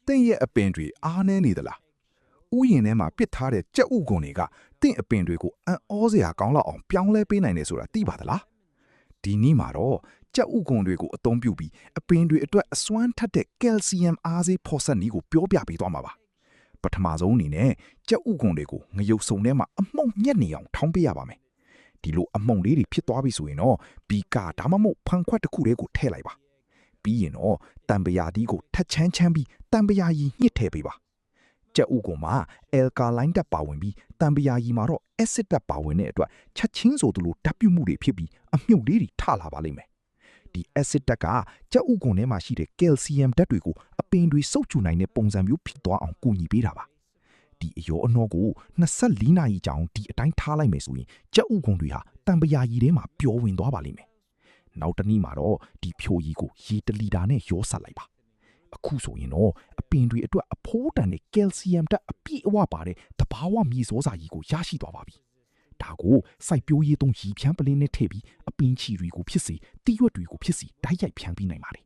တင်းရဲ့အပင်တွေအားနည်းနေသလားဥယျာဉ်ထဲမှာပစ်ထားတဲ့ကြက်ဥကွန်တွေကတင်းအပင်တွေကိုအံ့ဩစရာကောင်းလောက်အောင်ပြောင်းလဲပေးနိုင်တယ်ဆိုတာသိပါသလားဒီနည်းမှာတော့ကြက်ဥကွန်တွေကိုအသုံးပြုပြီးအပင်တွေအတွက်အစွမ်းထက်တဲ့ကယ်လ်ဆီယမ်အားစေးဖော်ဆက်နည်းကိုပြောပြပေးသွားမှာပါပထမဆုံးအနေနဲ့ကြက်ဥကွန်တွေကိုငရုတ်စုံထဲမှာအမှုန့်ညက်နေအောင်ထောင်းပေးရပါမယ်ဒီလိုအမှုန့်လေးတွေဖြစ်သွားပြီဆိုရင်တော့ဘီကာဒါမှမဟုတ်ဖန်ခွက်တစ်ခုတည်းကိုထည့်လိုက်ပါပြီးရင်တော့တံပရာသီးကိုထက်ချမ်းပြီးတံပရာရည်ညှစ်ထည့်ပေးပါကြက်ဥကွန်မှာအယ်ကာလိုင်းဓာတ်ပါဝင်ပြီးတံပရာရည်မှာတော့အက်ဆစ်ဓာတ်ပါဝင်တဲ့အတွက်ချက်ချင်းဆိုသလိုဓာတ်ပြုမှုတွေဖြစ်ပြီးအမြုပ်လေးတွေထလာပါလိမ့်မယ်ဒီအက်ဆစ်ဓာတ်ကကြက်ဥကွန်ထဲမှာရှိတဲ့ကယ်လ်ဆီယမ်ဓာတ်တွေကိုအပင်တွေစုပ်ယူနိုင်တဲ့ပုံစံမျိုးဖြစ်သွားအောင်ကူညီပေးတာပါဒီအရောအနှောကို24နာရီကြာအောင်ဒီအတိုင်းထားလိုက်မယ်ဆိုရင်ကြက်ဥကွန်တွေဟာတံပရာရည်ထဲမှာပျော်ဝင်သွားပါလိမ့်မယ်နောက်တစ်နည်းမှာတော့ဒီဖြိုရည်ကိုရေ1လီတာနဲ့ရောဆက်လိုက်ပါအခုဆိုရင်တော့အပင်တွေအတွက်အဖိုးတန်တဲ့ကယ်လ်ဆီယမ်ဓာတ်အပြည့်အဝပါတဲ့တဘာဝမြေစောစာရည်ကိုရရှိသွားပါပြီဒါကိုစိုက်ပျိုးရေးသုံးရီဖြန်းပလင်းနဲ့ထည့်ပြီးအပင်ချီတွေကိုဖြစ်စေတီးရွက်တွေကိုဖြစ်စေဓာတ်ရိုက်ဖြန်းပြီးနိုင်ပါတယ်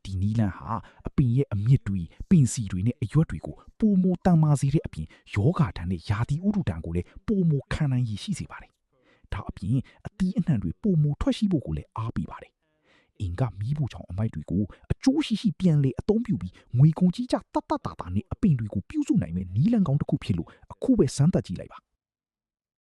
ဒီနီလန်းဟာအပင်ရဲ့အမြင့်တွေပင်စီတွေနဲ့အရွက်တွေကိုပိုမိုတန်မာစေတဲ့အပြင်ယောဂါတန်နဲ့ယာတီဥဒုတန်ကိုလည်းပိုမိုခံနိုင်ရည်ရှိစေပါတယ်ဒါအပြင်အသီးအနှံတွေပိုမိုထွက်ရှိဖို့ကိုလည်းအားပေးပါတယ်အင်ကမီးဘူးချောင်အမိုက်တွေကိုအကျိုးရှိပြန်လေအသုံးပြုပြီးငွေကုန်ကြီးကြတတ်တာနဲ့အပင်တွေကိုပြုစုနိုင်မဲ့နီလန်းကောင်းတစ်ခုဖြစ်လို့အခုပဲစမ်းသပ်ကြည့်လိုက်ပါ